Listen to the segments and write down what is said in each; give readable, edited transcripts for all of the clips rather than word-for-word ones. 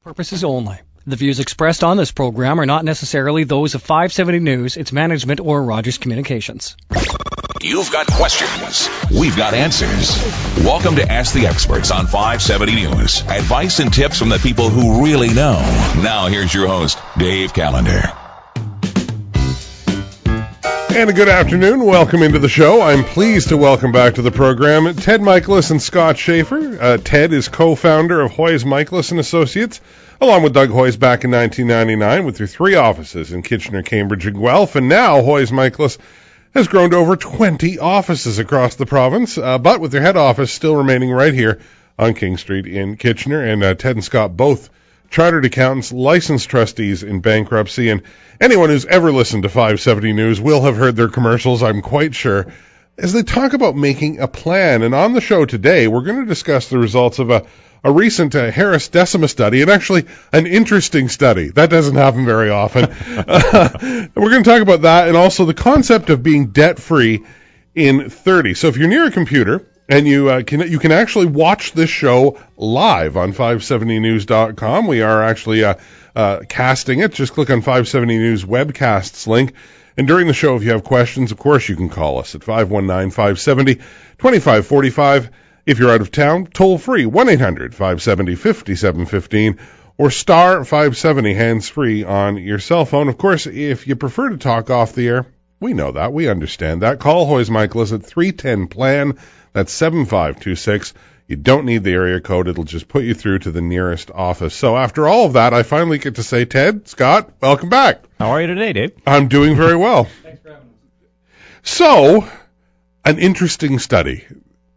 Purposes only. The views expressed on this program are not necessarily those of 570 News, its management, or Rogers Communications. You've got questions. We've got answers. Welcome to Ask the Experts on 570 News. Advice and tips from the people who really know. Now here's your host, Dave Callander. And a good afternoon. Welcome into the show. I'm pleased to welcome back to the program Ted Michalos and Scott Schaefer. Ted is co-founder of Michalos Associates, along with Doug Hoyes back in 1999 with their three offices in Kitchener, Cambridge, and Guelph. And now Michalos has grown to over 20 offices across the province, but with their head office still remaining right here on King Street in Kitchener. And Ted and Scott, both chartered accountants, licensed trustees in bankruptcy, and anyone who's ever listened to 570 News will have heard their commercials, I'm quite sure, as they talk about making a plan. And on the show today, we're going to discuss the results of a recent Harris Decima study, and actually an interesting study. That doesn't happen very often. We're going to talk about that, and also the concept of being debt-free in 30. So if you're near a computer, and you can actually watch this show live on 570news.com. We are actually casting it. Just click on 570 News webcasts link. And during the show, if you have questions, of course, you can call us at 519-570-2545. If you're out of town, toll free, 1-800-570-5715 or star 570 hands-free on your cell phone. Of course, if you prefer to talk off the air, we know that. We understand that. Call Michalos at 310-PLAN. That's 7526. You don't need the area code. It'll just put you through to the nearest office. So after all of that, I finally get to say, Ted, Scott, welcome back. How are you today, Dave? I'm doing very well. Thanks for having us. So, an interesting study.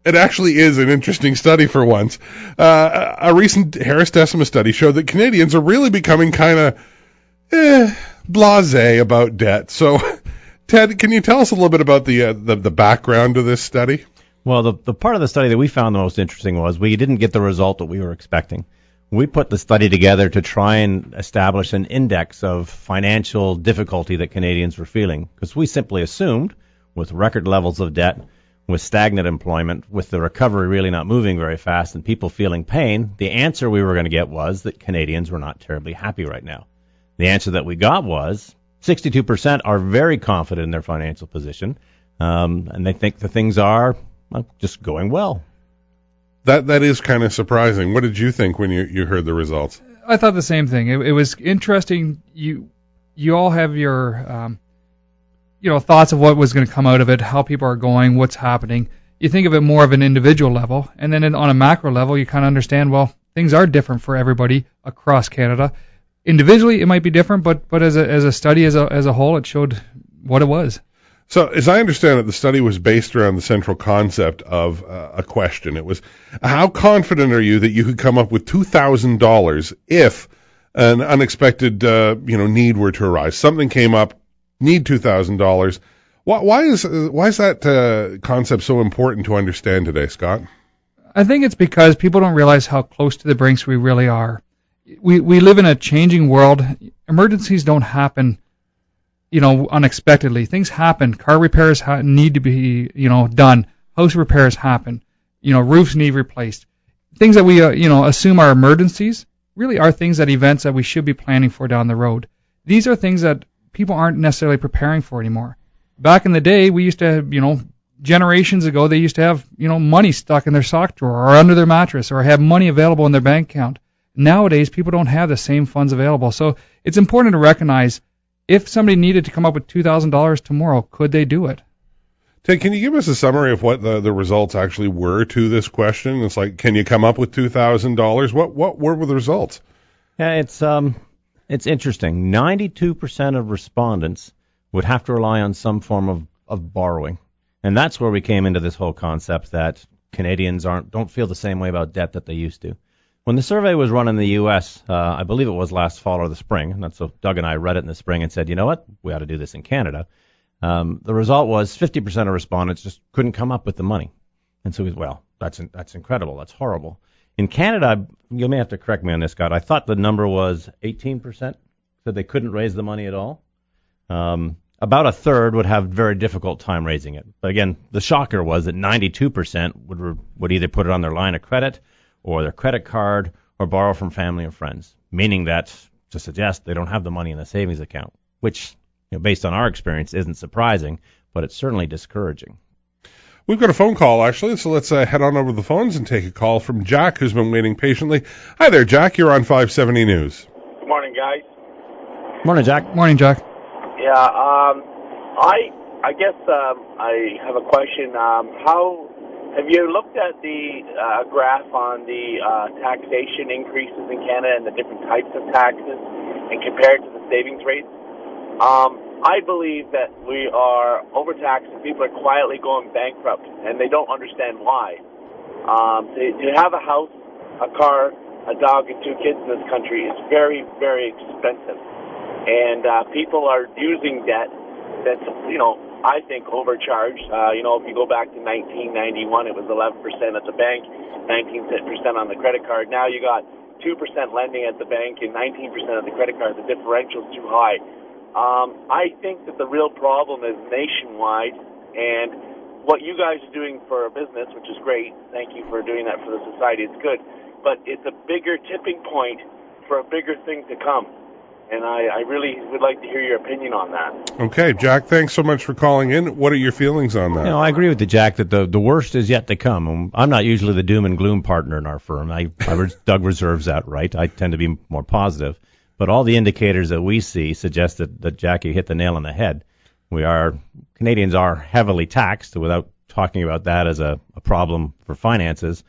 It actually is an interesting study for once. A recent Harris Decima study showed that Canadians are really becoming kind of blasé about debt. So, Ted, can you tell us a little bit about the background of this study? Well, the part of the study that we found the most interesting was we didn't get the result that we were expecting. We put the study together to try and establish an index of financial difficulty that Canadians were feeling, because we simply assumed, with record levels of debt, with stagnant employment, with the recovery really not moving very fast and people feeling pain, the answer we were going to get was that Canadians were not terribly happy right now. The answer that we got was 62% are very confident in their financial position, and they think the things are just going well. That is kind of surprising. What did you think when you heard the results? I thought the same thing. It was interesting. You all have your thoughts of what was going to come out of it, how people are going, what's happening. You think of it more of an individual level, and then on a macro level, you kind of understand, well, things are different for everybody across Canada. Individually, it might be different, but as a study as a whole, it showed what it was. So, as I understand it, the study was based around the central concept of a question. It was, how confident are you that you could come up with $2,000 if an unexpected need were to arise? Something came up, need $2,000. Why is that concept so important to understand today, Scott? I think it's because people don't realize how close to the brinks we really are. We live in a changing world. Emergencies don't happen unexpectedly. Things happen. Car repairs need to be, done. House repairs happen. Roofs need replaced. Things that we, assume are emergencies really are things events that we should be planning for down the road. These are things that people aren't necessarily preparing for anymore. Back in the day, we used to have, generations ago, they used to have, money stuck in their sock drawer or under their mattress or have money available in their bank account. Nowadays, people don't have the same funds available. So it's important to recognize if somebody needed to come up with $2,000 tomorrow, could they do it? Ted, can you give us a summary of what the results actually were to this question? It's like, can you come up with $2,000? What were the results? Yeah, it's interesting. 92% of respondents would have to rely on some form of borrowing. And that's where we came into this whole concept that Canadians don't feel the same way about debt that they used to. When the survey was run in the U.S., I believe it was last fall or the spring, and that's so Doug and I read it in the spring and said, you know what, we ought to do this in Canada. The result was 50% of respondents just couldn't come up with the money. And so, that's incredible. That's horrible. In Canada, you may have to correct me on this, Scott. I thought the number was 18%, said they couldn't raise the money at all. About a third would have a very difficult time raising it. But again, the shocker was that 92% would either put it on their line of credit or their credit card or borrow from family or friends, meaning that to suggest they don't have the money in the savings account, which, based on our experience, isn't surprising, but it's certainly discouraging. We've got a phone call, actually, so let's head on over the phones and take a call from Jack, who's been waiting patiently. Hi there, Jack. You're on 570 News. Good morning, guys. Morning, Jack. Morning, Jack. Yeah, I guess I have a question. How have you looked at the graph on the taxation increases in Canada and the different types of taxes and compared to the savings rates? I believe that we are overtaxed and people are quietly going bankrupt, and they don't understand why. To have a house, a car, a dog, and 2 kids in this country is very, very expensive. And people are using debt that's, I think overcharged. If you go back to 1991, it was 11% at the bank, 19% on the credit card. Now you got 2% lending at the bank and 19% at the credit card. The differential's too high. I think that the real problem is nationwide, and what you guys are doing for a business, which is great. Thank you for doing that for the society. It's good. But it's a bigger tipping point for a bigger thing to come. And I really would like to hear your opinion on that. Okay, Jack, thanks so much for calling in. What are your feelings on that? I agree with you, Jack, that the worst is yet to come. I'm not usually the doom and gloom partner in our firm. Doug reserves that right. I tend to be more positive. But all the indicators that we see suggest that Jackie hit the nail on the head. Canadians are heavily taxed, without talking about that as a problem for finances.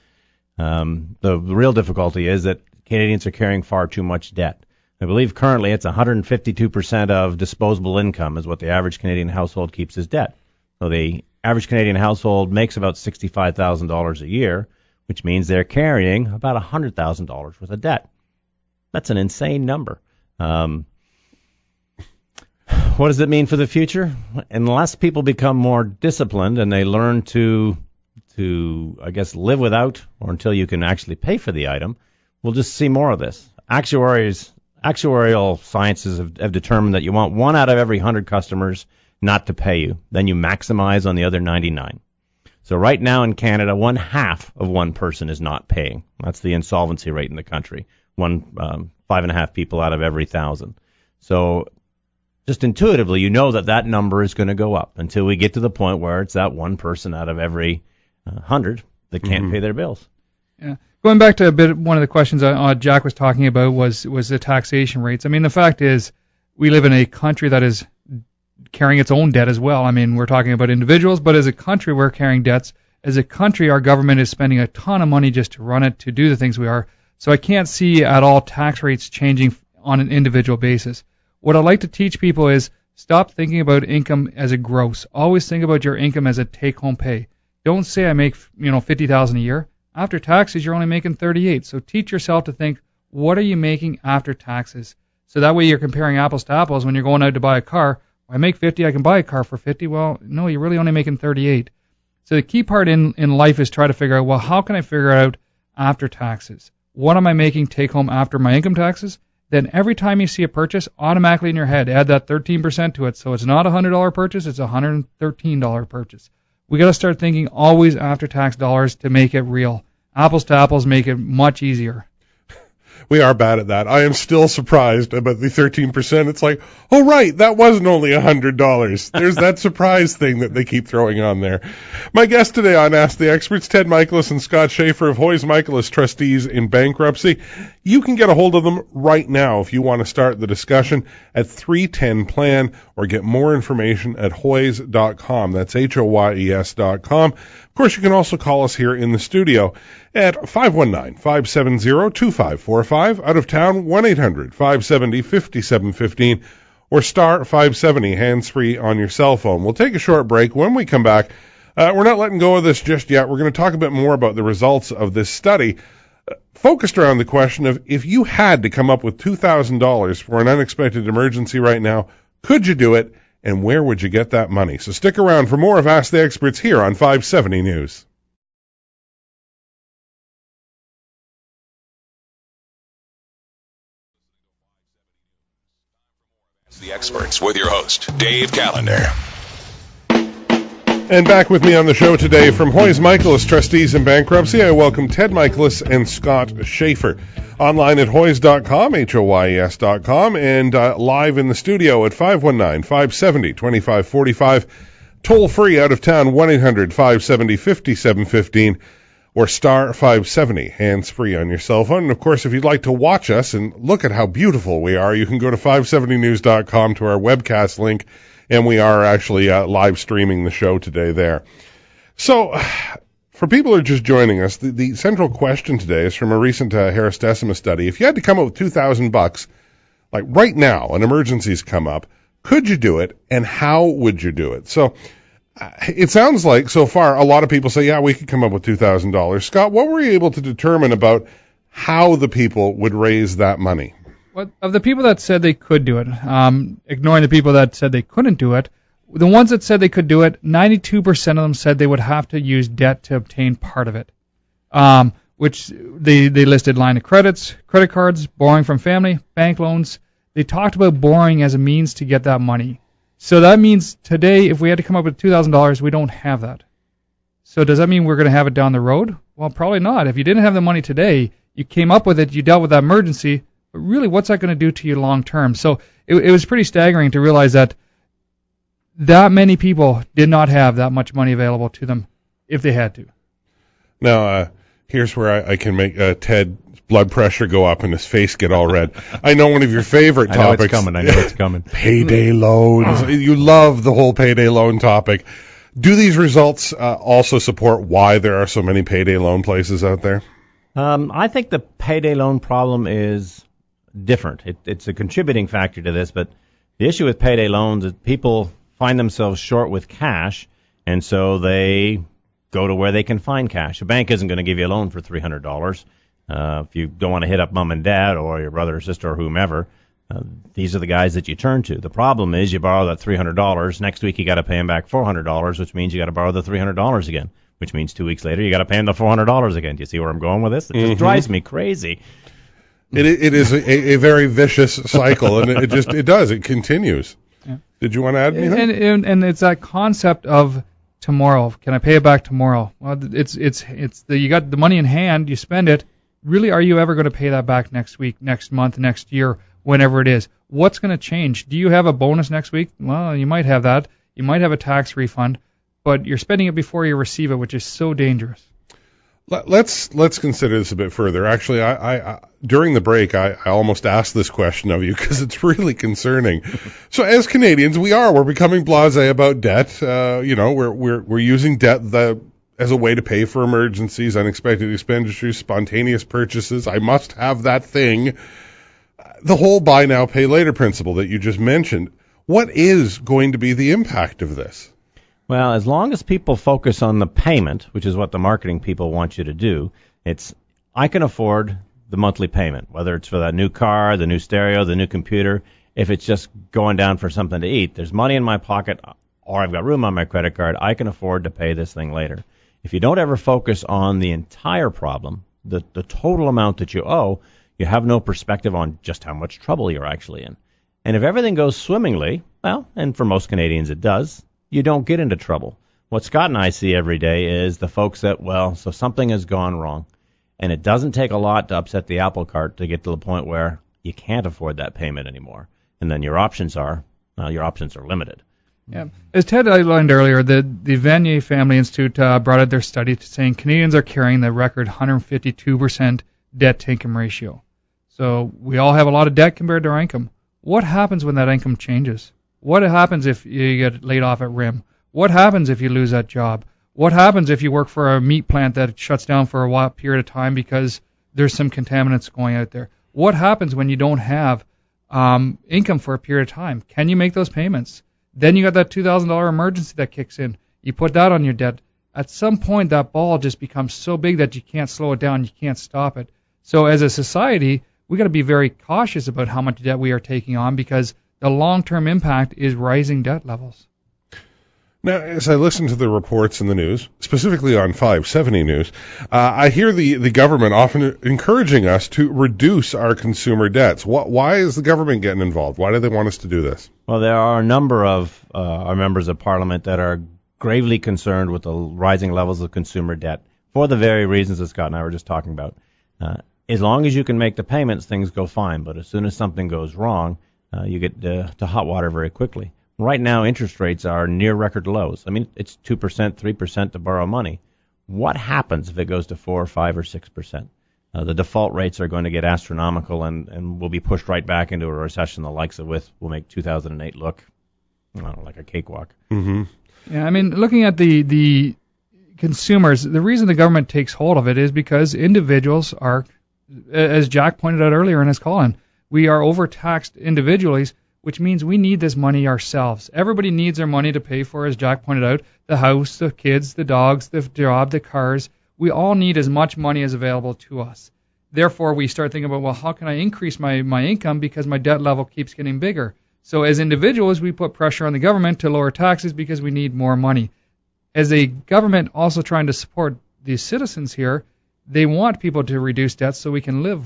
The real difficulty is that Canadians are carrying far too much debt. I believe currently it's 152% of disposable income is what the average Canadian household keeps as debt. So the average Canadian household makes about $65,000 a year, which means they're carrying about $100,000 worth of debt. That's an insane number. What does it mean for the future? Unless people become more disciplined and they learn to live without, or until you can actually pay for the item, we'll just see more of this. Actuarial sciences have determined that you want 1 out of every 100 customers not to pay you. Then you maximize on the other 99. So right now in Canada, 1/2 of one person is not paying. That's the insolvency rate in the country. 5.5 people out of every 1,000. So just intuitively, that number is going to go up until we get to the point where it's that one person out of every 100 that can't pay their bills. Yeah. Going back to one of the questions Jack was talking about was the taxation rates. I mean, the fact is we live in a country that is carrying its own debt as well. I mean, we're talking about individuals, but as a country, we're carrying debts. As a country, our government is spending a ton of money just to run it, to do the things we are. So I can't see at all tax rates changing on an individual basis. What I'd like to teach people is stop thinking about income as a gross. Always think about your income as a take-home pay. Don't say I make $50,000 a year. After taxes, you're only making 38. So teach yourself to think, what are you making after taxes? So that way you're comparing apples to apples when you're going out to buy a car. I make 50, I can buy a car for 50. Well, no, you're really only making 38. So the key part in life is try to figure out, well, how can I figure out after taxes? What am I making take home after my income taxes? Then every time you see a purchase, automatically in your head, add that 13% to it. So it's not a $100 purchase, it's a $113 purchase. We got to start thinking always after tax dollars to make it real. Apples to apples make it much easier. We are bad at that. I am still surprised about the 13%. It's like, oh, right, that wasn't only $100. There's that surprise thing that they keep throwing on there. My guests today on Ask the Experts, Ted Michalos and Scott Schaefer of Hoyes Michalos Trustees in Bankruptcy. You can get a hold of them right now if you want to start the discussion at 310-PLAN or get more information at hoyes.com. That's HOYES.com. Of course, you can also call us here in the studio at 519-570-2545. Out of town, 1-800-570-5715 or star 570 hands-free on your cell phone. We'll take a short break. When we come back, we're not letting go of this just yet. We're going to talk a bit more about the results of this study focused around the question of if you had to come up with $2,000 for an unexpected emergency right now, could you do it? And where would you get that money? So stick around for more of Ask the Experts here on 570 News. The Experts with your host, Dave Callander. And back with me on the show today from Hoy's Michalos Trustees in Bankruptcy, I welcome Ted Michalos and Scott Schaefer. Online at hoys.com, HOYES.com, and live in the studio at 519-570-2545. Toll free out of town, 1-800-570-5715 or star 570, hands free on your cell phone. And of course, if you'd like to watch us and look at how beautiful we are, you can go to 570news.com to our webcast link. And we are actually live streaming the show today there. So, for people who are just joining us, the central question today is from a recent Harris Decima study. If you had to come up with $2,000, like right now, an emergency's come up, could you do it, and how would you do it? So, it sounds like, so far, a lot of people say, yeah, we could come up with $2,000. Scott, what were you able to determine about how the people would raise that money? Well, of the people that said they could do it, ignoring the people that said they couldn't do it, the ones that said they could do it, 92% of them said they would have to use debt to obtain part of it, which they listed line of credits, credit cards, borrowing from family, bank loans. They talked about borrowing as a means to get that money. So that means today, if we had to come up with $2,000, we don't have that. So does that mean we're going to have it down the road? Well, probably not. If you didn't have the money today, you came up with it, you dealt with that emergency, but really, what's that going to do to you long term? So it was pretty staggering to realize that many people did not have that much money available to them if they had to. Now, here's where I can make Ted's blood pressure go up and his face get all red. I know one of your favorite topics. I know it's coming. Payday loans. You love the whole payday loan topic. Do these results also support why there are so many payday loan places out there? I think the payday loan problem is different. It's a contributing factor to this, but the issue with payday loans is people find themselves short with cash, and so they go to where they can find cash. A bank isn't going to give you a loan for $300 if you don't want to hit up mom and dad or your brother or sister or whomever. These are the guys that you turn to. The problem is you borrow that $300. Next week you got to pay them back $400, which means you got to borrow the $300 again, which means 2 weeks later you got to pay them the $400 again. Do you see where I'm going with this? It just drives me crazy. It is a very vicious cycle, and it continues. Yeah. Did you want to add anything? And it's that concept of tomorrow. Can I pay it back tomorrow? Well, you got the money in hand, you spend it. Really, are you ever going to pay that back next week, next month, next year, whenever it is? What's going to change? Do you have a bonus next week? Well, you might have that. You might have a tax refund, but you're spending it before you receive it, which is so dangerous. Let's consider this a bit further. Actually, I during the break, I almost asked this question of you because it's really concerning. So, as Canadians, we're becoming blasé about debt. We're using debt as a way to pay for emergencies, unexpected expenditures, spontaneous purchases. I must have that thing. The whole buy now, pay later principle that you just mentioned. What is going to be the impact of this? Well, as long as people focus on the payment, which is what the marketing people want you to do, I can afford the monthly payment, whether it's for that new car, the new stereo, the new computer. If it's just going down for something to eat, there's money in my pocket, or I've got room on my credit card, I can afford to pay this thing later. If you don't ever focus on the entire problem, the total amount that you owe, you have no perspective on just how much trouble you're actually in. And if everything goes swimmingly, well, and for most Canadians it does, you don't get into trouble. What Scott and I see every day is the folks that, so something has gone wrong. And it doesn't take a lot to upset the apple cart to get to the point where you can't afford that payment anymore. And then your options are limited. Yeah. As Ted outlined earlier, the Vanier Family Institute brought out their study saying Canadians are carrying the record 152% debt-to-income ratio. So we all have a lot of debt compared to our income. What happens when that income changes? What happens if you get laid off at RIM? What happens if you lose that job? What happens if you work for a meat plant that shuts down for a period of time because there's some contaminants going out there? What happens when you don't have income for a period of time? Can you make those payments? Then you got that $2,000 emergency that kicks in. You put that on your debt. At some point, that ball just becomes so big that you can't slow it down. You can't stop it. So as a society, we got to be very cautious about how much debt we are taking on because the long-term impact is rising debt levels. Now, as I listen to the reports in the news, specifically on 570 News, I hear the government often encouraging us to reduce our consumer debts. Why is the government getting involved? Why do they want us to do this? Well, there are a number of our members of Parliament that are gravely concerned with the rising levels of consumer debt for the very reasons that Scott and I were just talking about. As long as you can make the payments, things go fine. But as soon as something goes wrong, you get to hot water very quickly. Right now, interest rates are near record lows. I mean, it's 2%, 3% to borrow money. What happens if it goes to 4 or 5 or 6%? The default rates are going to get astronomical, and we'll be pushed right back into a recession the likes of which will make 2008 look, I don't know, like a cakewalk. Mm-hmm. Yeah, I mean, looking at the consumers, the reason the government takes hold of it is because individuals are, as Jack pointed out earlier in his call-in, we are overtaxed individually, which means we need this money ourselves. Everybody needs their money to pay for, as Jack pointed out, the house, the kids, the dogs, the job, the cars. We all need as much money as available to us. Therefore, we start thinking about, well, how can I increase my income because my debt level keeps getting bigger? So as individuals, we put pressure on the government to lower taxes because we need more money. As a government also trying to support the citizens here, they want people to reduce debts so we can live,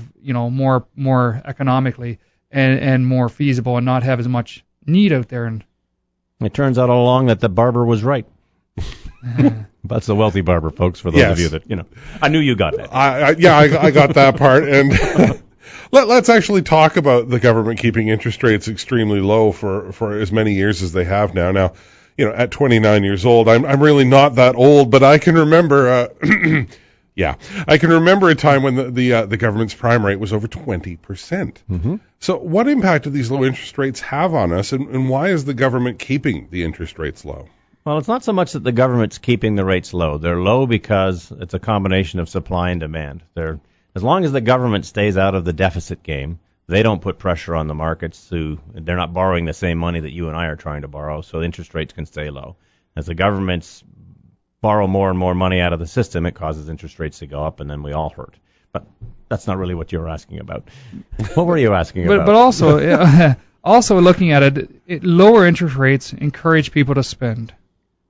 more economically and more feasible and not have as much need out there. And it turns out all along that the barber was right. That's the wealthy barber, folks, for those of you that, I knew you got that. I got that part. And let's actually talk about the government keeping interest rates extremely low for as many years as they have now. Now, at 29 years old, I'm really not that old, but I can remember, I can remember a time when the government's prime rate was over 20%. Mm-hmm. So what impact do these low interest rates have on us, and why is the government keeping the interest rates low? Well, it's not so much that the government's keeping the rates low. They're low because it's a combination of supply and demand. As long as the government stays out of the deficit game, they don't put pressure on the markets. They're not borrowing the same money that you and I are trying to borrow, so interest rates can stay low. As the governments borrow more and more money out of the system, it causes interest rates to go up, and then we all hurt. But that's not really what you were asking about. What were you asking about? But also, also looking at it, lower interest rates encourage people to spend.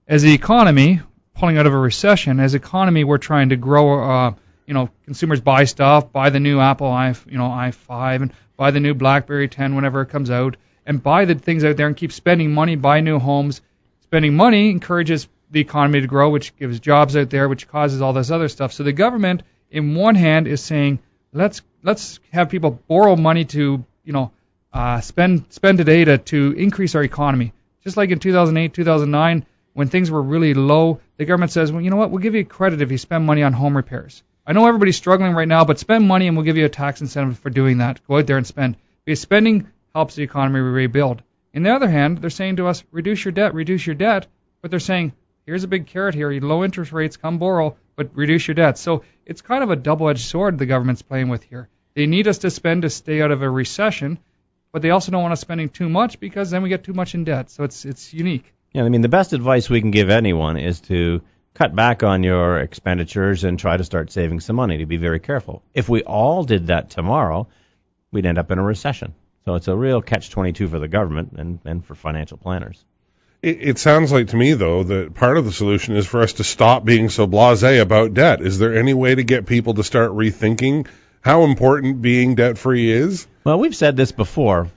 As the economy, pulling out of a recession, we're trying to grow. Consumers buy stuff, buy the new Apple i5, and buy the new BlackBerry 10 whenever it comes out, and buy the things out there and keep spending money, buy new homes. Spending money encourages the economy to grow, which gives jobs out there, which causes all this other stuff. So the government, in one hand, is saying, let's have people borrow money to spend today to increase our economy. Just like in 2008, 2009. When things were really low, the government says, well, you know what, we'll give you credit if you spend money on home repairs. I know everybody's struggling right now, but spend money and we'll give you a tax incentive for doing that. Go out there and spend. Because spending helps the economy rebuild. On the other hand, they're saying to us, reduce your debt, but they're saying, here's a big carrot here, low interest rates, come borrow, but reduce your debt. So it's kind of a double-edged sword the government's playing with here. They need us to spend to stay out of a recession, but they also don't want us spending too much because then we get too much in debt. So it's unique. Yeah, I mean, the best advice we can give anyone is to cut back on your expenditures and try to start saving some money, to be very careful. If we all did that tomorrow, we'd end up in a recession. So it's a real catch-22 for the government and for financial planners. It sounds like to me, though, that part of the solution is for us to stop being so blasé about debt. Is there any way to get people to start rethinking how important being debt-free is? Well, we've said this before.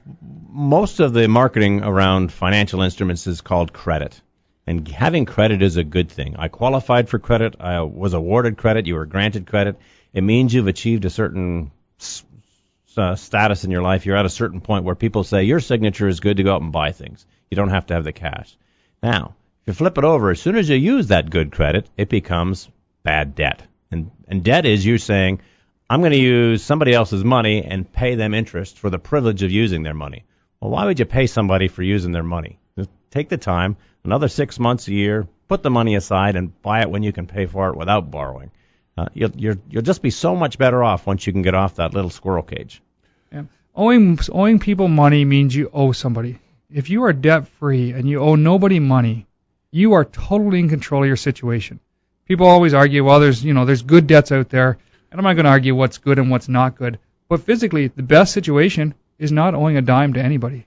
Most of the marketing around financial instruments is called credit. And having credit is a good thing. I qualified for credit. I was awarded credit. You were granted credit. It means you've achieved a certain status in your life. You're at a certain point where people say your signature is good to go out and buy things. You don't have to have the cash. Now, if you flip it over, as soon as you use that good credit, it becomes bad debt. And debt is you saying, I'm going to use somebody else's money and pay them interest for the privilege of using their money. Well, why would you pay somebody for using their money? Just take the time, another 6 months a year, put the money aside and buy it when you can pay for it without borrowing. You'll just be so much better off once you can get off that little squirrel cage. Yeah. Owing people money means you owe somebody. If you are debt-free and you owe nobody money, you are totally in control of your situation. People always argue, well, there's good debts out there, and I'm not going to argue what's good and what's not good. But physically, the best situation is not owing a dime to anybody.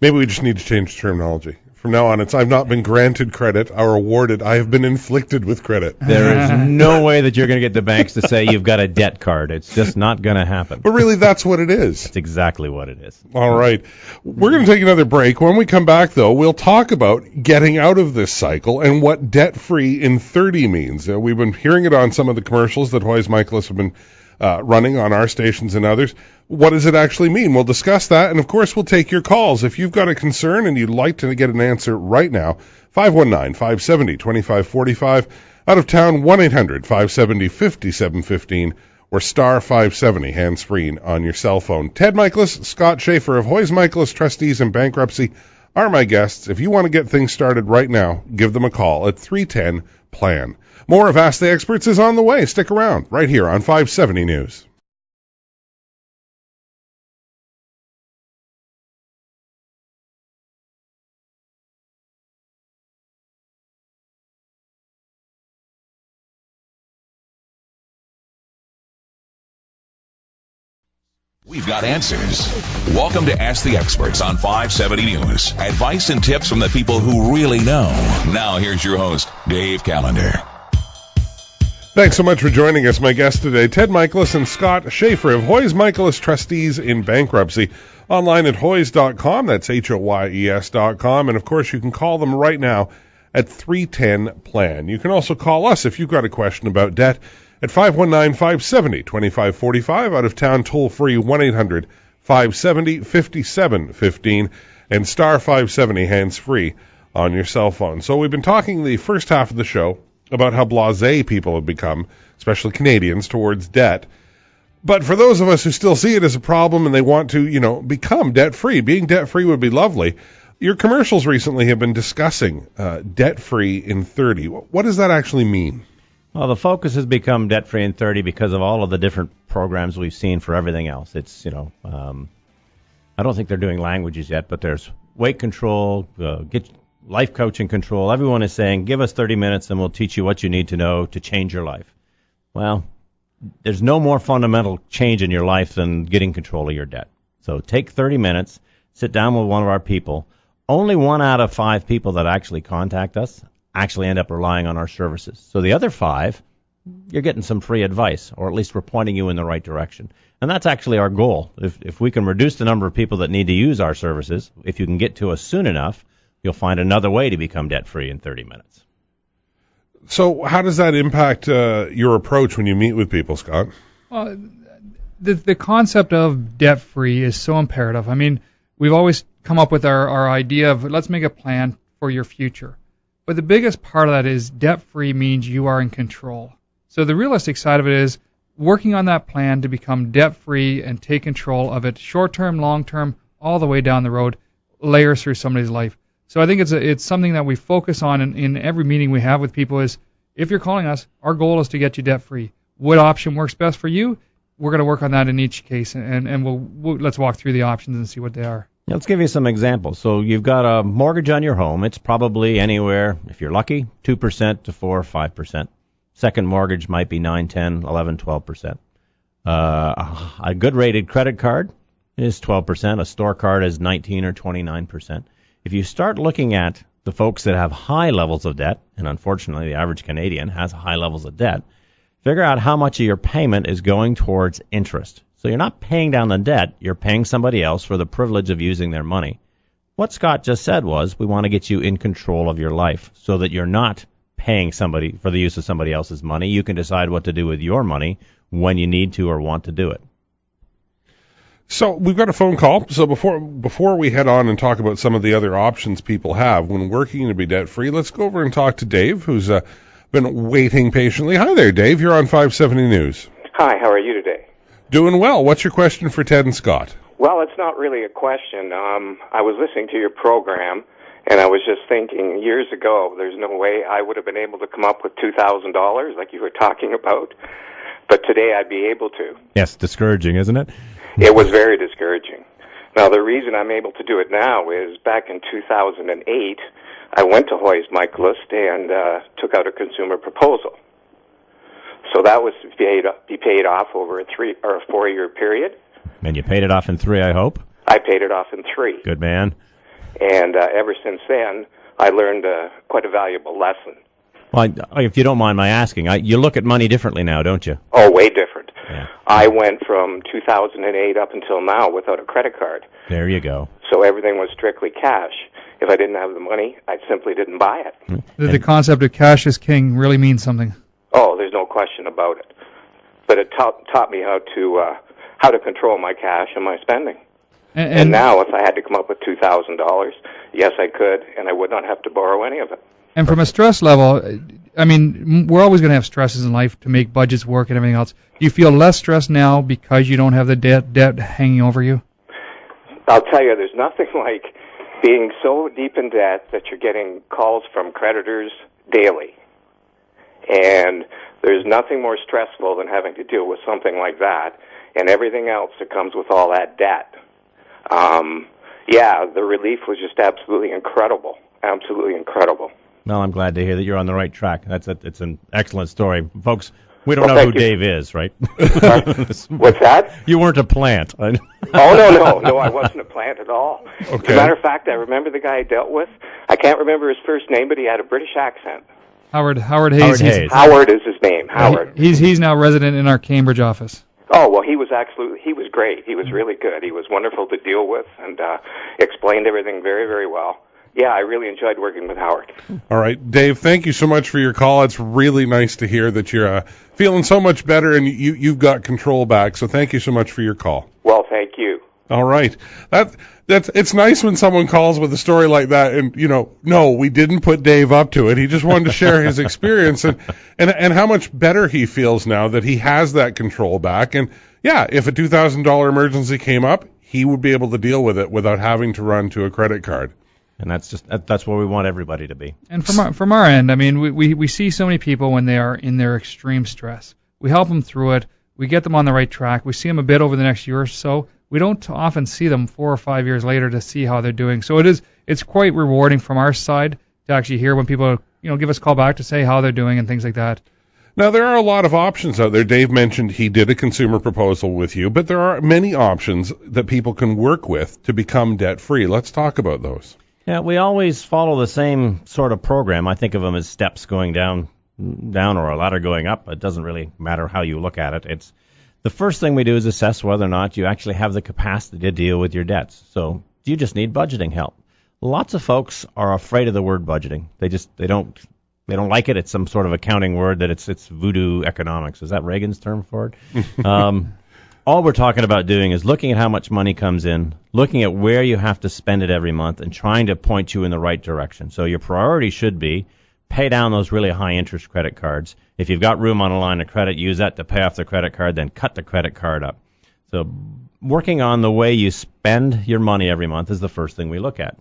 Maybe we just need to change terminology From now on, it's I've not been granted credit or awarded. I have been inflicted with credit. There is no way that you're going to get the banks to say you've got a debt card. It's just not going to happen. But really, that's what it is. It's exactly what it is. All right. We're going to take another break. When we come back, though, we'll talk about getting out of this cycle and what debt-free in 30 means. We've been hearing it on some of the commercials that Hoyes Michalos have been running on our stations and others. What does it actually mean? We'll discuss that, and of course we'll take your calls. If you've got a concern and you'd like to get an answer right now, 519-570-2545, out of town 1-800-570-5715, or star 570 hands-free on your cell phone. Ted Michalos, Scott Schaefer of Hoyes Michalos Trustees in Bankruptcy are my guests. If you want to get things started right now, give them a call at 310-PLAN. More of Ask the Experts is on the way. Stick around right here on 570 News. We've got answers. Welcome to Ask the Experts on 570 News. Advice and tips from the people who really know. Now here's your host, Dave Callander. Thanks so much for joining us. My guests today, Ted Michalos and Scott Schaefer of Hoyes Michalos Trustees in Bankruptcy. Online at hoyes.com, that's HOYES.com, and of course you can call them right now at 310-PLAN. You can also call us if you've got a question about debt at 519-570-2545, out of town toll-free 1-800-570-5715, and star 570 hands-free on your cell phone. So we've been talking the first half of the show about how blasé people have become, especially Canadians, towards debt. But for those of us who still see it as a problem and they want to, become debt-free, being debt-free would be lovely. Your commercials recently have been discussing debt-free in 30. What does that actually mean? Well, the focus has become debt-free in 30 because of all of the different programs we've seen for everything else. It's, I don't think they're doing languages yet, but there's weight control, get life coaching control. Everyone is saying, give us 30 minutes and we'll teach you what you need to know to change your life. Well, there's no more fundamental change in your life than getting control of your debt. So take 30 minutes, sit down with one of our people. Only 1 out of 5 people that actually contact us actually end up relying on our services. So the other 5, you're getting some free advice, or at least we're pointing you in the right direction. And that's actually our goal. If we can reduce the number of people that need to use our services, if you can get to us soon enough, you'll find another way to become debt-free in 30 minutes. So how does that impact your approach when you meet with people, Scott? Well, the concept of debt-free is so imperative. I mean, we've always come up with our idea of let's make a plan for your future. But the biggest part of that is debt-free means you are in control. So the realistic side of it is working on that plan to become debt-free and take control of it short-term, long-term, all the way down the road, layers through somebody's life. So I think it's something that we focus on in every meeting we have with people is if you're calling us, our goal is to get you debt-free. What option works best for you? We're going to work on that in each case, and we'll let's walk through the options and see what they are. Let's give you some examples. So you've got a mortgage on your home. It's probably anywhere, if you're lucky, 2% to 4 or 5%. Second mortgage might be 9, 10, 11, 12%. A good rated credit card is 12%. A store card is 19 or 29%. If you start looking at the folks that have high levels of debt, and unfortunately the average Canadian has high levels of debt, figure out how much of your payment is going towards interest. So you're not paying down the debt, you're paying somebody else for the privilege of using their money. What Scott just said was we want to get you in control of your life so that you're not paying somebody for the use of somebody else's money. You can decide what to do with your money when you need to or want to do it. So we've got a phone call. So before we head on and talk about some of the other options people have when working to be debt-free, let's go over and talk to Dave, who's been waiting patiently. Hi there, Dave. You're on 570 News. Hi, how are you today? Doing well. What's your question for Ted and Scott? Well, it's not really a question. I was listening to your program, and I was just thinking, years ago, there's no way I would have been able to come up with $2,000 like you were talking about. But today I'd be able to. Yes, discouraging, isn't it? It was very discouraging. Now, the reason I'm able to do it now is back in 2008, I went to Hoyes Michalos and took out a consumer proposal. So that was to be paid off over a 3 or a 4 year period. And you paid it off in 3, I hope? I paid it off in 3. Good man. And ever since then, I learned quite a valuable lesson. Well, if you don't mind my asking, you look at money differently now, don't you? Oh, way different. Yeah. I went from 2008 up until now without a credit card. There you go. So everything was strictly cash. If I didn't have the money, I simply didn't buy it. The concept of cash is king really means something. Oh, there's no question about it. But it taught me how to control my cash and my spending. And now, if I had to come up with $2,000, yes, I could, and I would not have to borrow any of it. And from a stress level, I mean, we're always going to have stresses in life to make budgets work and everything else. Do you feel less stressed now because you don't have the debt hanging over you? I'll tell you, there's nothing like being so deep in debt that you're getting calls from creditors daily. And there's nothing more stressful than having to deal with something like that and everything else that comes with all that debt. The relief was just absolutely incredible. Absolutely incredible. Well, I'm glad to hear that you're on the right track. It's an excellent story. Folks, we don't know who Dave is, right? What's that? You weren't a plant. No, I wasn't a plant at all. Okay. As a matter of fact, I remember the guy I dealt with. I can't remember his first name, but he had a British accent. Howard Hayes. Howard Hayes. Howard is his name, Howard. He's now resident in our Cambridge office. Oh, well, he was great. He was really good. He was wonderful to deal with and explained everything very, very well. Yeah, I really enjoyed working with Howard. All right, Dave, thank you so much for your call. It's really nice to hear that you're feeling so much better and you've got control back. So thank you so much for your call. Well, thank you. All right. It's nice when someone calls with a story like that and, no, we didn't put Dave up to it. He just wanted to share his experience and how much better he feels now that he has that control back. And, yeah, if a $2,000 emergency came up, he would be able to deal with it without having to run to a credit card. And that's where we want everybody to be. And from our end, I mean, we see so many people when they are in their extreme stress. We help them through it. We get them on the right track. We see them a bit over the next year or so. We don't often see them 4 or 5 years later to see how they're doing. So it's quite rewarding from our side to actually hear when people give us a call back to say how they're doing and things like that. Now, there are a lot of options out there. Dave mentioned he did a consumer proposal with you, but there are many options that people can work with to become debt-free. Let's talk about those. Yeah, we always follow the same sort of program. I think of them as steps going down or a ladder going up. It doesn't really matter how you look at it. It's the first thing we do is assess whether or not you actually have the capacity to deal with your debts. So do you just need budgeting help? Lots of folks are afraid of the word budgeting. They don't like it. It's some sort of accounting word that it's voodoo economics. Is that Reagan's term for it? All we're talking about doing is looking at how much money comes in, looking at where you have to spend it every month, and trying to point you in the right direction. So your priority should be pay down those really high-interest credit cards. If you've got room on a line of credit, use that to pay off the credit card, then cut the credit card up. So working on the way you spend your money every month is the first thing we look at.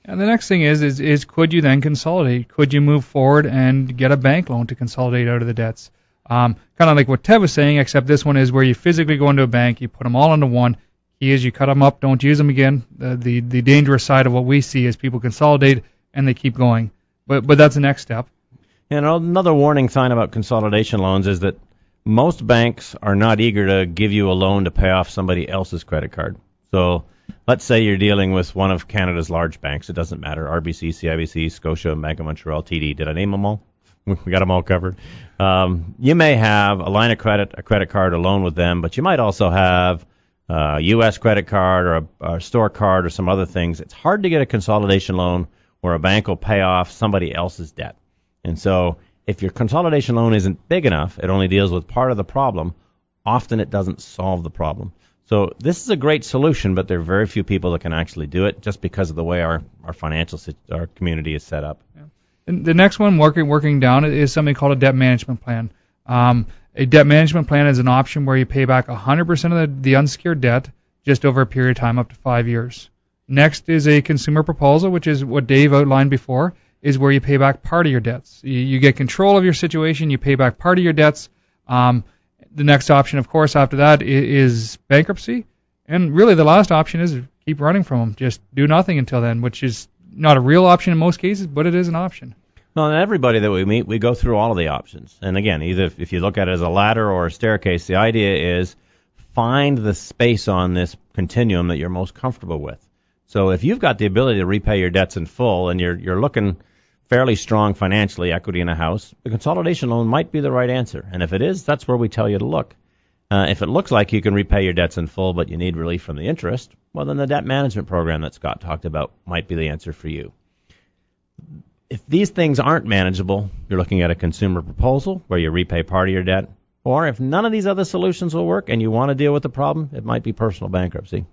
And the next thing is could you then consolidate? Could you move forward and get a bank loan to consolidate out of the debts? Kind of like what Ted was saying, except this one is where you physically go into a bank, you put them all into one. Key is you cut them up, don't use them again. The dangerous side of what we see is people consolidate and they keep going. But that's the next step. And another warning sign about consolidation loans is that most banks are not eager to give you a loan to pay off somebody else's credit card. So let's say you're dealing with one of Canada's large banks. It doesn't matter, RBC, CIBC, Scotia, Bank of Montreal, TD. Did I name them all? We got them all covered. You may have a line of credit, a credit card, a loan with them, but you might also have a U.S. credit card or a store card or some other things. It's hard to get a consolidation loan where a bank will pay off somebody else's debt. And so if your consolidation loan isn't big enough, it only deals with part of the problem, often it doesn't solve the problem. So this is a great solution, but there are very few people that can actually do it just because of the way our community is set up. Yeah. And the next one, working down, is something called a debt management plan. A debt management plan is an option where you pay back 100% of the unsecured debt just over a period of time up to 5 years. Next is a consumer proposal, which is what Dave outlined before, is where you pay back part of your debts. You get control of your situation, you pay back part of your debts. The next option, of course, after that is bankruptcy. And really the last option is keep running from them. Just do nothing until then, which is not a real option in most cases, but it is an option. Well, and everybody that we meet, we go through all of the options. And again, either if you look at it as a ladder or a staircase, the idea is find the space on this continuum that you're most comfortable with. So if you've got the ability to repay your debts in full and you're looking fairly strong financially, equity in a house, the consolidation loan might be the right answer. And if it is, that's where we tell you to look. If it looks like you can repay your debts in full, but you need relief from the interest, well, then the debt management program that Scott talked about might be the answer for you. If these things aren't manageable, you're looking at a consumer proposal where you repay part of your debt. Or if none of these other solutions will work and you want to deal with the problem, it might be personal bankruptcy.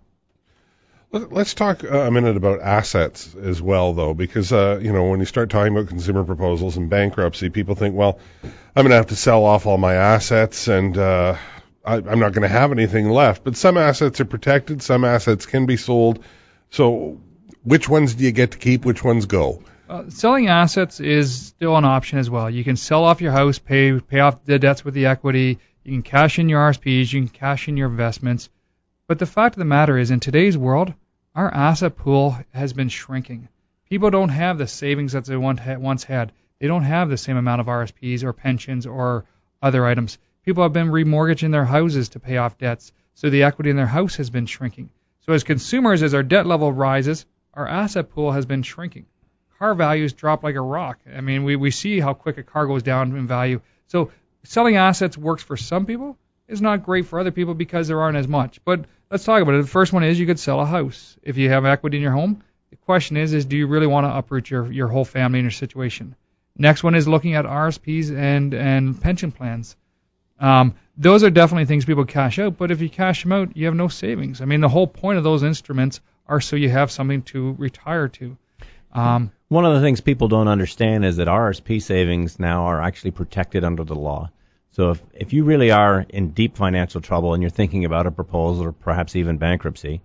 Let's talk a minute about assets as well, though, because, when you start talking about consumer proposals and bankruptcy, people think, well, I'm going to have to sell off all my assets and I'm not going to have anything left. But some assets are protected. Some assets can be sold. So which ones do you get to keep? Which ones go? Selling assets is still an option as well. You can sell off your house, pay off the debts with the equity. You can cash in your RSPs. You can cash in your investments. But the fact of the matter is, in today's world, our asset pool has been shrinking. People don't have the savings that they once had. They don't have the same amount of RSPs or pensions or other items. People have been remortgaging their houses to pay off debts, so the equity in their house has been shrinking. So as consumers, as our debt level rises, our asset pool has been shrinking. Car values drop like a rock. I mean, we see how quick a car goes down in value. So selling assets works for some people. It's not great for other people because there aren't as much. But let's talk about it. The first one is you could sell a house. If you have equity in your home, the question is do you really want to uproot your whole family in your situation? Next one is looking at RSPs and pension plans. Those are definitely things people cash out, but if you cash them out, you have no savings. I mean, the whole point of those instruments are so you have something to retire to. One of the things people don't understand is that RSP savings now are actually protected under the law. So if you really are in deep financial trouble and you're thinking about a proposal or perhaps even bankruptcy,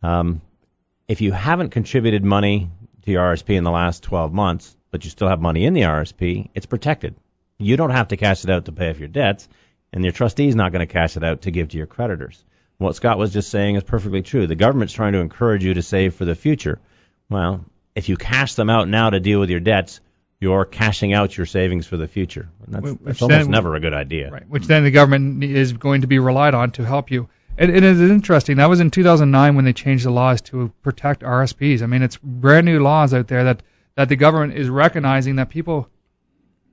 if you haven't contributed money to your RSP in the last 12 months, but you still have money in the RSP, it's protected. You don't have to cash it out to pay off your debts, and your trustee is not going to cash it out to give to your creditors. What Scott was just saying is perfectly true. The government's trying to encourage you to save for the future. Well, if you cash them out now to deal with your debts, you're cashing out your savings for the future. And that's almost never a good idea. Right, which then the government is going to be relied on to help you. It is interesting. That was in 2009 when they changed the laws to protect RSPs. I mean, it's brand new laws out there that the government is recognizing that people,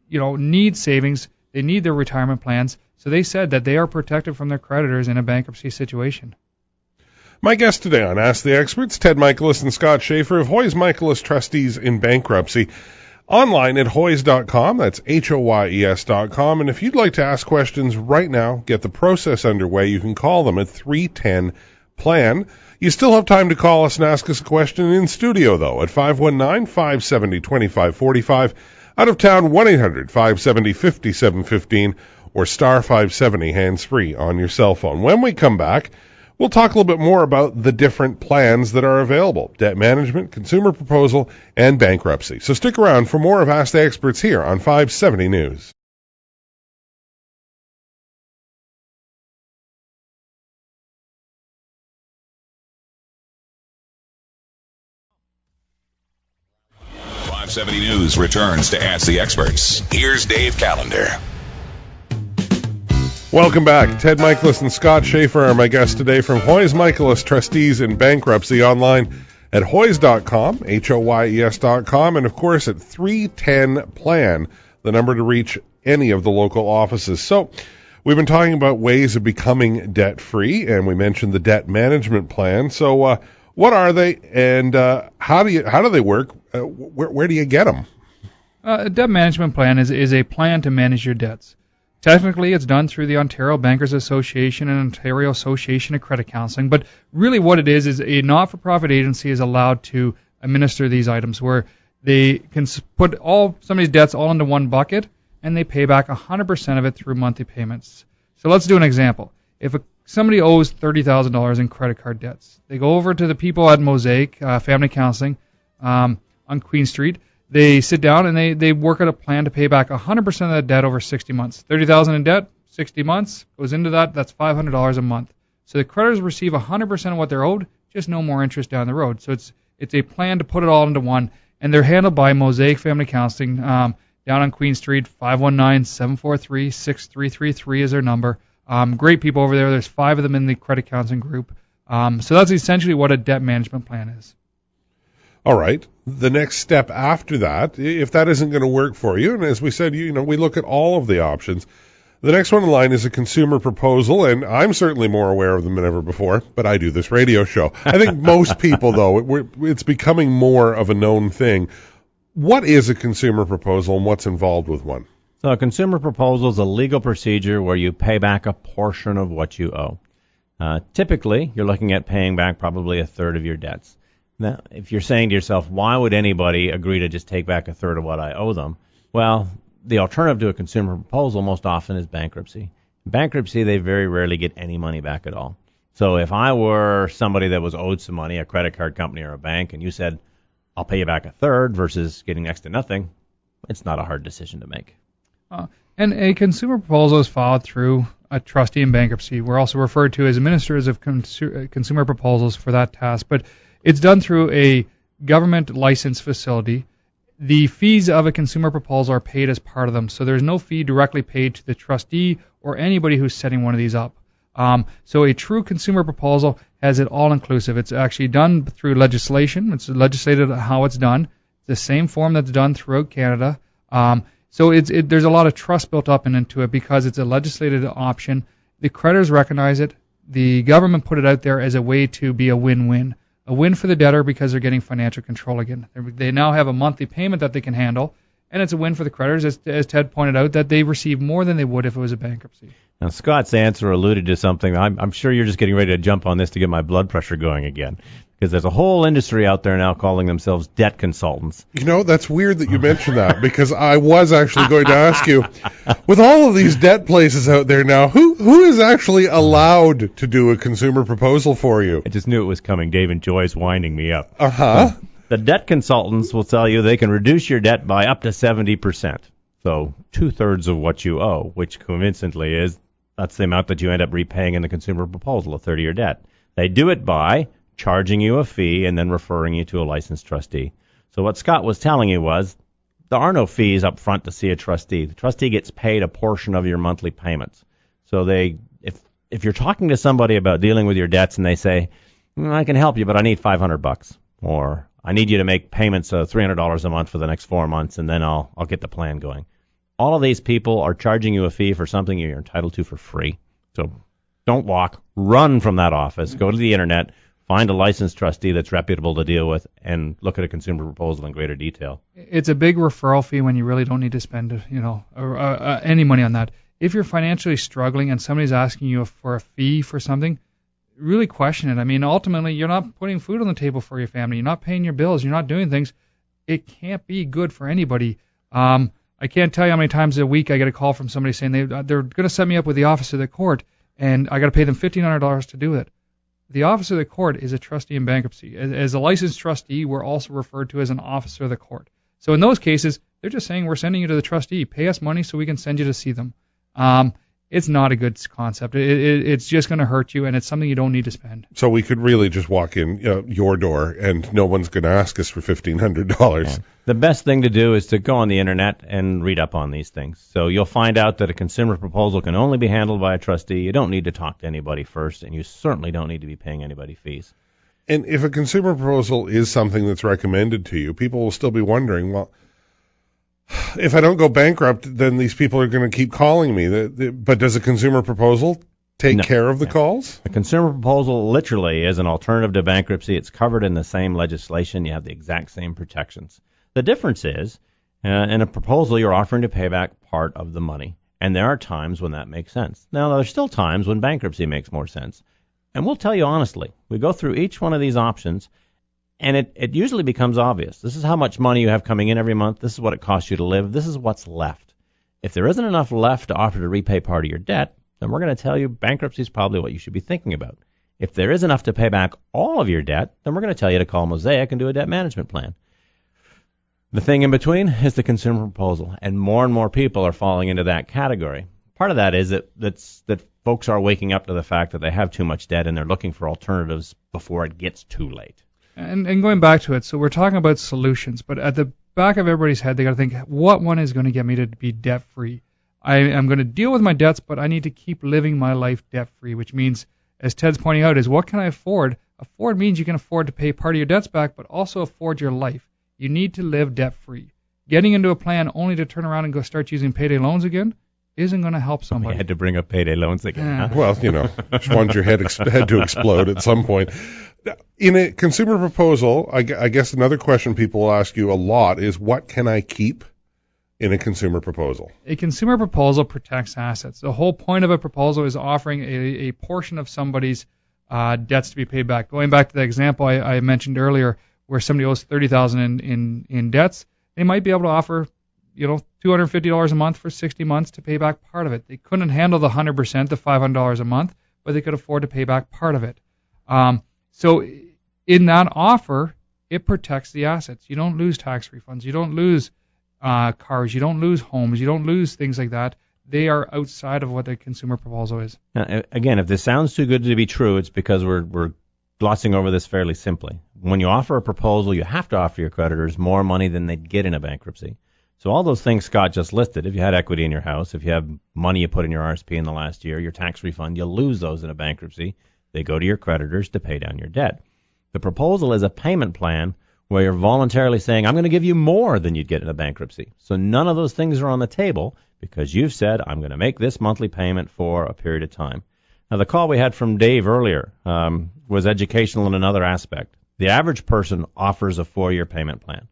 need savings. They need their retirement plans. So they said that they are protected from their creditors in a bankruptcy situation. My guests today on Ask the Experts, Ted Michalos and Scott Schaefer of Hoyes Michalos Trustees in Bankruptcy. Online at hoyes.com, that's HOYES.com. And if you'd like to ask questions right now, get the process underway, you can call them at 310-PLAN. You still have time to call us and ask us a question in studio, though, at 519-570-2545. Out of town, 1-800-570-5715 or star 570 hands-free on your cell phone. When we come back, we'll talk a little bit more about the different plans that are available: debt management, consumer proposal, and bankruptcy. So stick around for more of Ask the Experts here on 570 News. News returns to Ask the Experts. Here's Dave Callander. Welcome back. Ted Michalos and Scott Schaefer are my guests today from Hoyes Michalos Trustees in Bankruptcy, online at hoyes.com, HOYES.com, and of course at 310-PLAN, the number to reach any of the local offices. So we've been talking about ways of becoming debt-free, and we mentioned the debt management plan. So what are they, and how do they work? Where do you get them? A debt management plan is a plan to manage your debts. Technically, it's done through the Ontario Bankers Association and Ontario Association of Credit Counseling, but really what it is a not-for-profit agency is allowed to administer these items where they can put somebody's debts all into one bucket, and they pay back 100% of it through monthly payments. So let's do an example. If somebody owes $30,000 in credit card debts, they go over to the people at Mosaic Family Counseling on Queen Street. They sit down and they work out a plan to pay back 100% of that debt over 60 months. $30,000 in debt, 60 months, goes into that, that's $500 a month. So the creditors receive 100% of what they're owed, just no more interest down the road. So it's a plan to put it all into one, and they're handled by Mosaic Family Counseling down on Queen Street. 519-743-6333 is their number. Great people over there. There's 5 of them in the credit counseling group. So that's essentially what a debt management plan is. All right. The next step after that, if that isn't going to work for you, and as we said, we look at all of the options. The next one in line is a consumer proposal, and I'm certainly more aware of them than ever before, but I do this radio show. I think most people, though, it's becoming more of a known thing. What is a consumer proposal and what's involved with one? So a consumer proposal is a legal procedure where you pay back a portion of what you owe. Typically, you're looking at paying back probably a third of your debts. Now, if you're saying to yourself, why would anybody agree to just take back a third of what I owe them? Well, the alternative to a consumer proposal most often is bankruptcy. In bankruptcy, they very rarely get any money back at all. So if I were somebody that was owed some money, a credit card company or a bank, and you said, I'll pay you back a third versus getting next to nothing, it's not a hard decision to make. And a consumer proposal is filed through a trustee in bankruptcy. We're also referred to as ministers of consumer proposals for that task, but it's done through a government licensed facility. The fees of a consumer proposal are paid as part of them, so there's no fee directly paid to the trustee or anybody who's setting one of these up. So a true consumer proposal has it all inclusive. It's actually done through legislation. It's legislated how it's done. It's the same form that's done throughout Canada. So there's a lot of trust built up into it because it's a legislated option. The creditors recognize it. The government put it out there as a way to be a win-win. A win for the debtor because they're getting financial control again. They now have a monthly payment that they can handle, and it's a win for the creditors, as Ted pointed out, that they receive more than they would if it was a bankruptcy. Now, Scott's answer alluded to something. I'm sure you're just getting ready to jump on this to get my blood pressure going again, because there's a whole industry out there now calling themselves debt consultants. That's weird that you mentioned that, because I was actually going to ask you, with all of these debt places out there now, who is actually allowed to do a consumer proposal for you? I just knew it was coming. Dave and Joy's winding me up. Uh-huh. The debt consultants will tell you they can reduce your debt by up to 70%. So 2/3 of what you owe, which convincingly that's the amount that you end up repaying in the consumer proposal, a third of your debt. They do it by charging you a fee and then referring you to a licensed trustee. So what Scott was telling you was there are no fees up front to see a trustee. The trustee gets paid a portion of your monthly payments. So if you're talking to somebody about dealing with your debts and they say, I can help you, but I need $500, or I need you to make payments of $300 a month for the next 4 months, and then I'll get the plan going. All of these people are charging you a fee for something you're entitled to for free. So don't walk, run from that office, go to the internet, find a licensed trustee that's reputable to deal with, and look at a consumer proposal in greater detail. It's a big referral fee when you really don't need to spend any money on that. If you're financially struggling and somebody's asking you for a fee for something, really question it. I mean, ultimately, you're not putting food on the table for your family. You're not paying your bills. You're not doing things. It can't be good for anybody. I can't tell you how many times a week I get a call from somebody saying they're going to set me up with the officer of the court, and I got to pay them $1,500 to do it. The officer of the court is a trustee in bankruptcy. As a licensed trustee, we're also referred to as an officer of the court. So in those cases, they're just saying we're sending you to the trustee. Pay us money so we can send you to see them. It's not a good concept. It's just going to hurt you, and it's something you don't need to spend. So we could really just walk in your door, and no one's going to ask us for $1,500. Yeah. The best thing to do is to go on the internet and read up on these things. So you'll find out that a consumer proposal can only be handled by a trustee. You don't need to talk to anybody first, and you certainly don't need to be paying anybody fees. And if a consumer proposal is something that's recommended to you, people will still be wondering, well, if I don't go bankrupt, then these people are going to keep calling me. But does a consumer proposal take care of the calls? A consumer proposal literally is an alternative to bankruptcy. It's covered in the same legislation. You have the exact same protections. The difference is, in a proposal, you're offering to pay back part of the money. And there are times when that makes sense. Now, there's still times when bankruptcy makes more sense. And we'll tell you honestly, we go through each one of these options, and it usually becomes obvious. This is how much money you have coming in every month. This is what it costs you to live. This is what's left. If there isn't enough left to offer to repay part of your debt, then we're going to tell you bankruptcy is probably what you should be thinking about. If there is enough to pay back all of your debt, then we're going to tell you to call Mosaic and do a debt management plan. The thing in between is the consumer proposal, and more people are falling into that category. Part of that is that folks are waking up to the fact that they have too much debt and they're looking for alternatives before it gets too late. And going back to it, so we're talking about solutions, but at the back of everybody's head, they got to think, what one is going to get me to be debt-free? I am going to deal with my debts, but I need to keep living my life debt-free, which means, as Ted's pointing out, is what can I afford? Afford means you can afford to pay part of your debts back, but also afford your life. You need to live debt-free. Getting into a plan only to turn around and go start using payday loans again isn't going to help somebody. We had to bring up payday loans again. Huh? Well, just wanted your head to explode at some point. In a consumer proposal, I guess another question people will ask you a lot is, what can I keep in a consumer proposal? A consumer proposal protects assets. The whole point of a proposal is offering a portion of somebody's debts to be paid back. Going back to the example I mentioned earlier, where somebody owes $30,000 in debts, they might be able to offer, $250 a month for 60 months to pay back part of it. They couldn't handle the 100%, the $500 a month, but they could afford to pay back part of it. So in that offer, it protects the assets. You don't lose tax refunds. You don't lose cars. You don't lose homes. You don't lose things like that. They are outside of what the consumer proposal is. Now, again, if this sounds too good to be true, it's because we're glossing over this fairly simply. When you offer a proposal, you have to offer your creditors more money than they'd get in a bankruptcy. So all those things Scott just listed, if you had equity in your house, if you have money you put in your RSP in the last year, your tax refund, you'll lose those in a bankruptcy. They go to your creditors to pay down your debt. The proposal is a payment plan where you're voluntarily saying, I'm going to give you more than you'd get in a bankruptcy. So none of those things are on the table because you've said, I'm going to make this monthly payment for a period of time. Now, the call we had from Dave earlier was educational in another aspect. The average person offers a 4-year payment plan.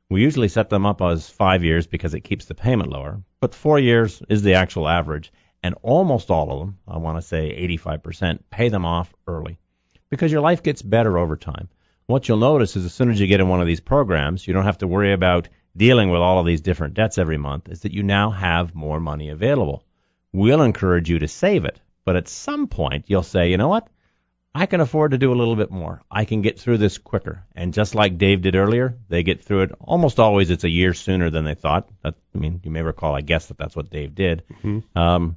We usually set them up as 5 years because it keeps the payment lower, but 4 years is the actual average, and almost all of them, I want to say 85%, pay them off early because your life gets better over time. What you'll notice is as soon as you get in one of these programs, you don't have to worry about dealing with all of these different debts every month, is that you now have more money available. We'll encourage you to save it. But at some point, you'll say, you know what? I can afford to do a little bit more. I can get through this quicker. And just like Dave did earlier, they get through it. Almost always it's a year sooner than they thought. You may recall, I guess, that's what Dave did. Mm-hmm.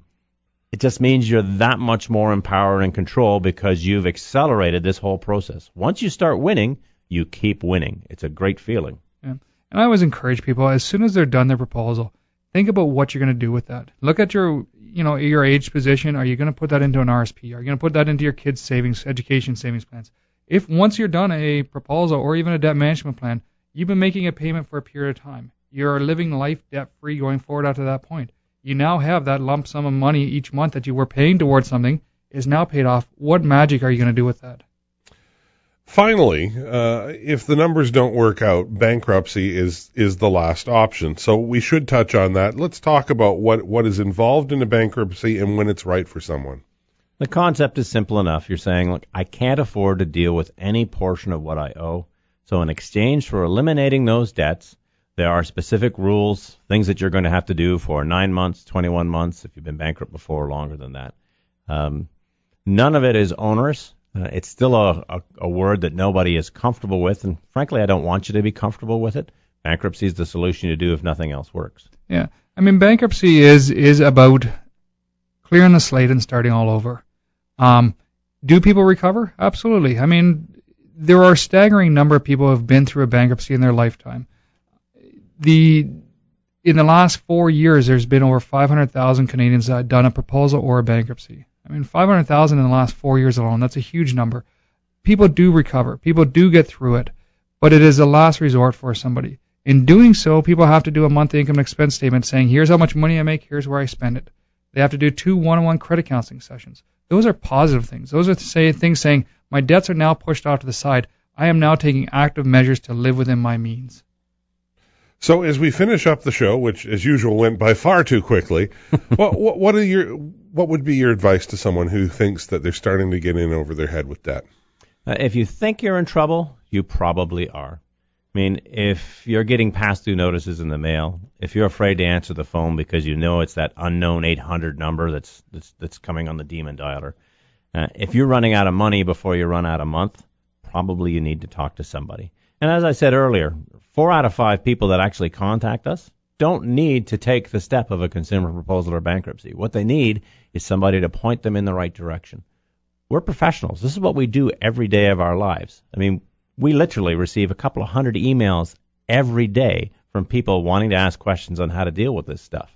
It just means you're that much more empowered and control because you've accelerated this whole process. Once you start winning, you keep winning. It's a great feeling. Yeah. And I always encourage people, as soon as they're done their proposal, think about what you're going to do with that. Look at your age position. Are you going to put that into an RSP? Are you going to put that into your kids' education savings plans? If once you're done a proposal or even a debt management plan, you've been making a payment for a period of time. You're living life debt-free going forward out to that point. You now have that lump sum of money each month that you were paying towards something is now paid off. What magic are you going to do with that? Finally, if the numbers don't work out, bankruptcy is the last option. So we should touch on that. Let's talk about what is involved in a bankruptcy and when it's right for someone. The concept is simple enough. You're saying, look, I can't afford to deal with any portion of what I owe. So in exchange for eliminating those debts, there are specific rules, things that you're going to have to do for 9 months, 21 months, if you've been bankrupt before, longer than that. None of it is onerous. It's still a word that nobody is comfortable with, and frankly, I don't want you to be comfortable with it. Bankruptcy is the solution to do if nothing else works. Yeah. Bankruptcy is about clearing the slate and starting all over. Do people recover? Absolutely. There are a staggering number of people who have been through a bankruptcy in their lifetime. In the last 4 years, there's been over 500,000 Canadians that have done a proposal or a bankruptcy. 500,000 in the last 4 years alone, that's a huge number. People do recover. People do get through it, but it is a last resort for somebody. In doing so, people have to do a monthly income and expense statement saying, here's how much money I make, here's where I spend it. They have to do 2 one-on-one credit counseling sessions. Those are positive things. Those are things saying, my debts are now pushed off to the side. I am now taking active measures to live within my means. So as we finish up the show, which as usual went by far too quickly, what would be your advice to someone who thinks that they're starting to get in over their head with debt? If you think you're in trouble, you probably are. If you're getting past due notices in the mail, if you're afraid to answer the phone because you know it's that unknown 800 number that's coming on the demon dialer, if you're running out of money before you run out of month, probably you need to talk to somebody. And as I said earlier, 4 out of 5 people that actually contact us don't need to take the step of a consumer proposal or bankruptcy. What they need is somebody to point them in the right direction. We're professionals. This is what we do every day of our lives. We literally receive a couple of hundred emails every day from people wanting to ask questions on how to deal with this stuff.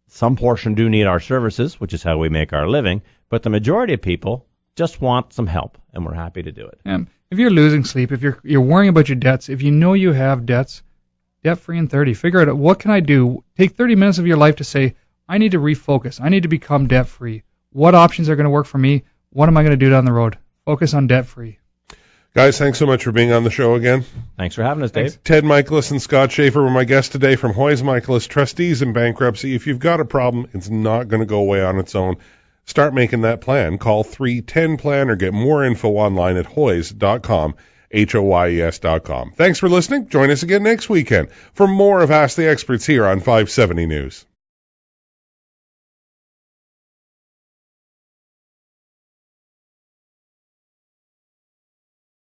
Some portion do need our services, which is how we make our living, but the majority of people just want some help, and we're happy to do it. If you're losing sleep, if you're worrying about your debts, if you know you have debts, debt-free in 30. Figure out, what can I do? Take 30 minutes of your life to say, I need to refocus. I need to become debt-free. What options are going to work for me? What am I going to do down the road? Focus on debt-free. Guys, thanks so much for being on the show again. Thanks for having us, Dave. Ted Michalos and Scott Schaefer were my guests today from Hoyes Michalos, trustees in bankruptcy. If you've got a problem, it's not going to go away on its own. Start making that plan. Call 310-PLAN or get more info online at hoyes.com, HOYES.com. Thanks for listening. Join us again next weekend for more of Ask the Experts here on 570 News.